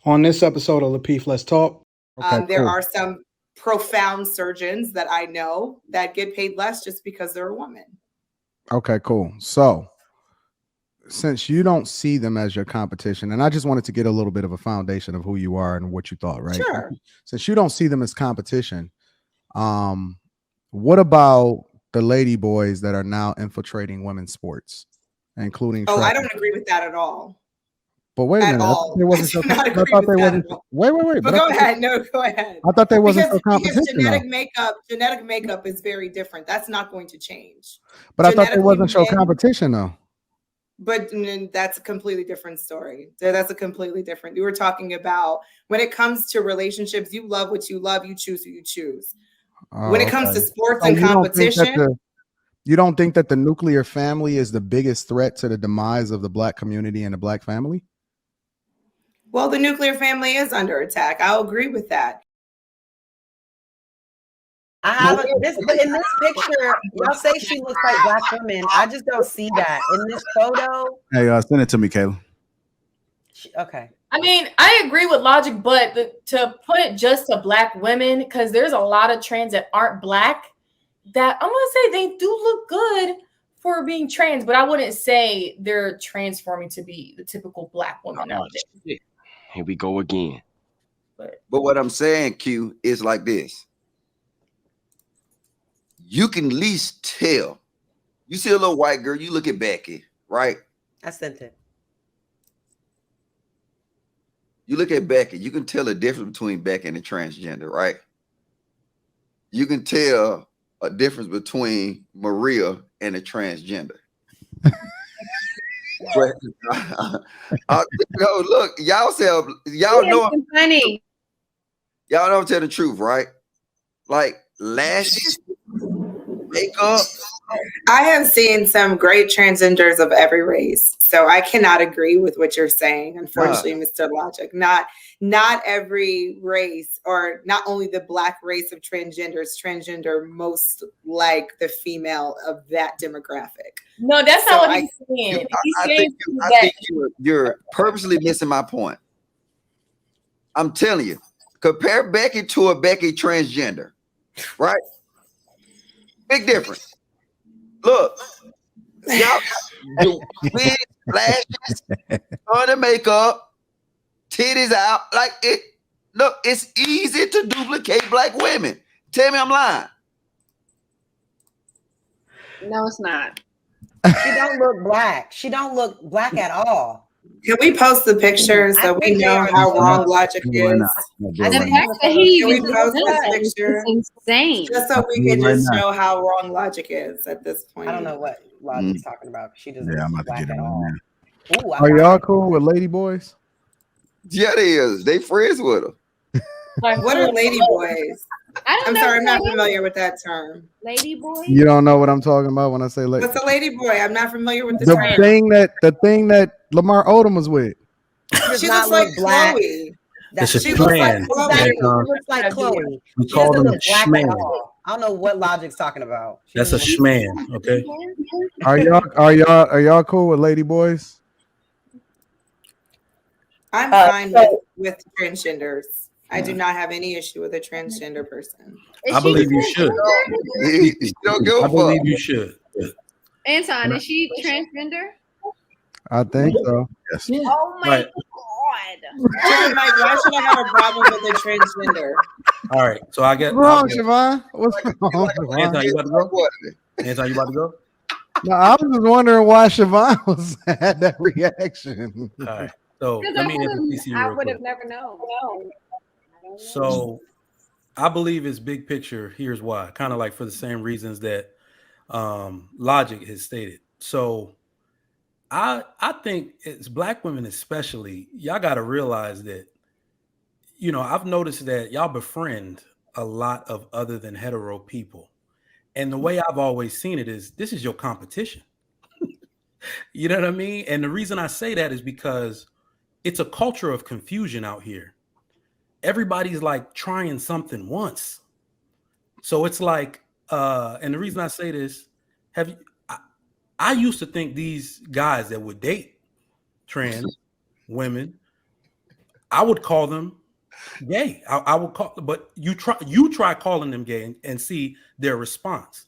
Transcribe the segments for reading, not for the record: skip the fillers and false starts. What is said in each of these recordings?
On this episode of Lapeef, Let's Talk. Okay, there are some profound surgeons that I know that get paid less just because they're a woman. Okay, cool. So since you don't see them as your competition, and I just wanted to get a little bit of a foundation of who you are and what you thought, right? Sure. Since you don't see them as competition, what about the lady boys that are now infiltrating women's sports, including? Oh, I don't agree with that at all. But wait a minute, I do not agree with that at all. Wait. But go ahead. No, go ahead. I thought they wasn't so competition. Because genetic makeup is very different. That's not going to change. But I thought they wasn't so competition though. But that's a completely different story. That's a completely different. You were talking about when it comes to relationships, you love what you love, you choose who you choose. When it comes to sports and competition, you don't think that the nuclear family is the biggest threat to the demise of the Black community and the Black family? Well, the nuclear family is under attack. I'll agree with that. I have in this picture, y'all say she looks like Black women. I just don't see that in this photo. Hey, send it to me, Kayla. Okay. I mean, I agree with logic, but to put it just to Black women, because there's a lot of trans that aren't Black, that I'm gonna say they do look good for being trans, but I wouldn't say they're transforming to be the typical Black woman nowadays. Here we go again. But what I'm saying, Q, is like this. You can at least tell. You see a little white girl, you look at Becky, right? I sent it. You look at Becky, you can tell the difference between Becky and a transgender, right? You can tell a difference between Maria and a transgender. But, look, y'all know funny. Y'all know I'm telling the truth, right? Like lashes, makeup. I have seen some great transgenders of every race, so I cannot agree with what you're saying. Unfortunately, Mr. Logic, not every race, or not only the Black race of transgender most like the female of that demographic. No, that's not what he's saying. I think you're purposely missing my point. I'm telling you, compare Becky to a Becky transgender, right? Big difference. Look, y'all, wig, lashes, on the makeup, titties out, like it. Look, it's easy to duplicate Black women. Tell me I'm lying. No, it's not. She don't look Black. She don't look Black at all. Can we post the picture so we know how wrong Logic is? The fact that he even post this picture, insane. just so we can just show how wrong Logic is at this point. I don't know what Logic's talking about. She doesn't I'm look about to Black get at on all. there. Ooh, Are y'all cool with lady boys? Yeah, they is. They friends with her. What are lady boys? I'm sorry, I'm not familiar with that term. Lady boy? You don't know what I'm talking about when I say lady. What's a lady boy? I'm not familiar with the The term. thing that Lamar Odom was with. She looks like Black. Chloe. It's a She looks like trend. Chloe. She looks like Chloe. We She call doesn't them look Black at schman. all. I don't know what Logic's talking about. That's a schman, okay? Are y'all cool with lady boys? I'm fine with transgenders. I do not have any issue with a transgender person. I believe you should. I believe you should. Anton, is she transgender? I think so. Yes. Oh my God. Mike, why should I have a problem with a transgender? All right. So I get What's wrong, Siobhan? What's wrong? Anton, you about to go? Anton, you about to go? No, I was just wondering why Siobhan had that reaction. All right. So let me answer PC I real would quick. have never known. So I believe it's big picture. Here's why. Kind of like for the same reasons that Logic has stated. So I think it's Black women especially, y'all got to realize that, I've noticed that y'all befriend a lot of other than hetero people. And the way I've always seen it is this is your competition. You know what I mean? And the reason I say that is because it's a culture of confusion out here. Everybody's like trying something once. So it's like, and the reason I say this, I used to think these guys that would date trans women, I would call them gay. I would call, but you try calling them gay and see their response.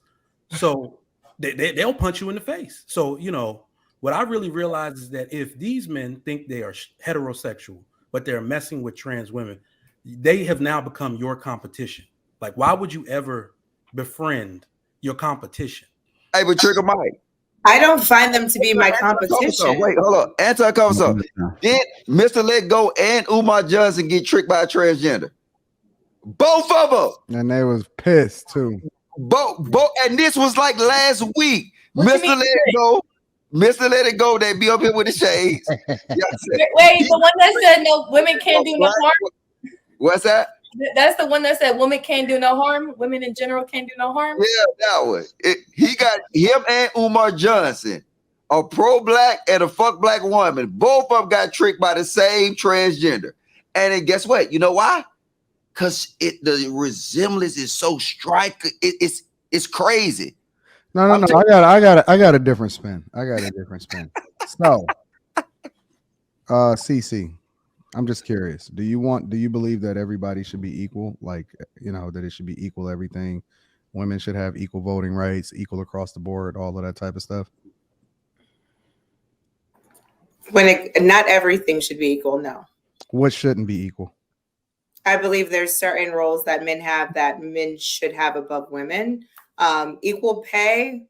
So they'll punch you in the face. So, you know, what I really realize is that if these men think they are heterosexual, but they're messing with trans women, they have now become your competition. Like, why would you ever befriend your competition? Hey, but Trigger Mike, I don't find them to be my competition. wait, hold on. Answer a couple. Did Mr. Let Go and Umar Johnson get tricked by a transgender? Both of them. And they was pissed too. Both, and this was like last week. What you Mr. mean? Let It Go, Mr. Let It Go, they be up here with the shades. Wait, the one that said no, women can't do no harm. What's that? That's the one that said women can't do no harm. Women in general can't do no harm. Yeah, that one. He got him and Umar Johnson, a pro-black and a fuck black woman. Both of them got tricked by the same transgender. And then guess what? You know why? Because the resemblance is so striking. It's crazy. No. I got a different spin. So, CC, I'm just curious. Do you believe that everybody should be equal? Like, you know, that it should be equal everything. Women should have equal voting rights, equal across the board, all of that type of stuff. Not everything should be equal. No. What shouldn't be equal? I believe there's certain roles that men have that men should have above women. Equal pay.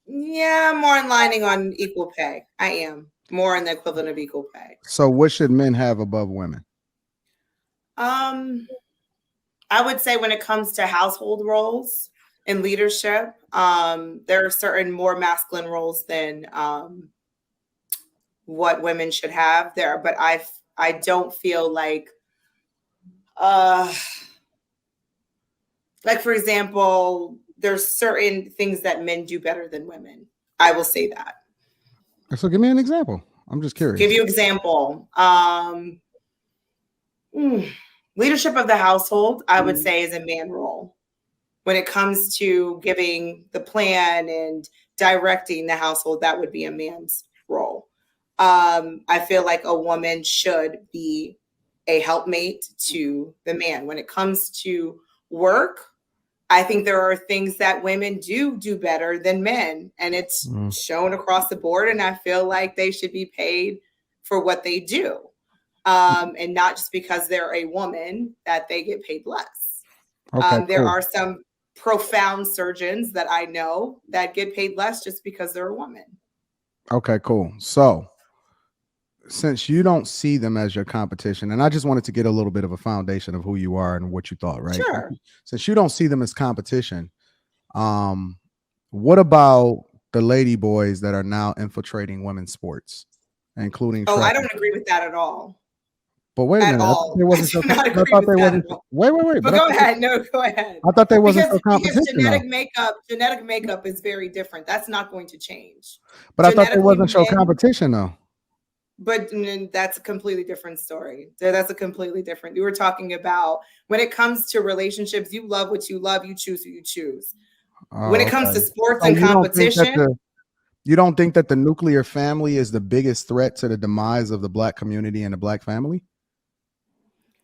Yeah, I'm more aligning on equal pay. I am more in the equivalent of equal pay. So what should men have above women? I would say when it comes to household roles and leadership, there are certain more masculine roles than what women should have there. But I don't feel like for example, there's certain things that men do better than women. I will say that. So give me an example. I'm just curious. Give you an example. Leadership of the household, I would say, is a man role. When it comes to giving the plan and directing the household, that would be a man's role. I feel like a woman should be a helpmate to the man. When it comes to work, I think there are things that women do better than men, and it's shown across the board. And I feel like they should be paid for what they do, and not just because they're a woman that they get paid less. Okay, there cool. are some profound surgeons that I know that get paid less just because they're a woman. Okay, cool. So since you don't see them as your competition, and I just wanted to get a little bit of a foundation of who you are and what you thought, right? Sure. Since you don't see them as competition, what about the lady boys that are now infiltrating women's sports, including? Oh, I don't agree with that at all. But wait a minute, I thought they wasn't so. Wait. But go ahead. No, go ahead. I thought they wasn't so competition. Because genetic makeup is very different. That's not going to change. But I thought they wasn't so competition though. But that's a completely different story. That's a completely different. You were talking about when it comes to relationships, you love what you love, you choose who you choose. When it comes to sports and competition, you don't think that the nuclear family is the biggest threat to the demise of the Black community and the Black family?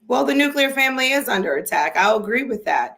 Well, the nuclear family is under attack. I'll agree with that.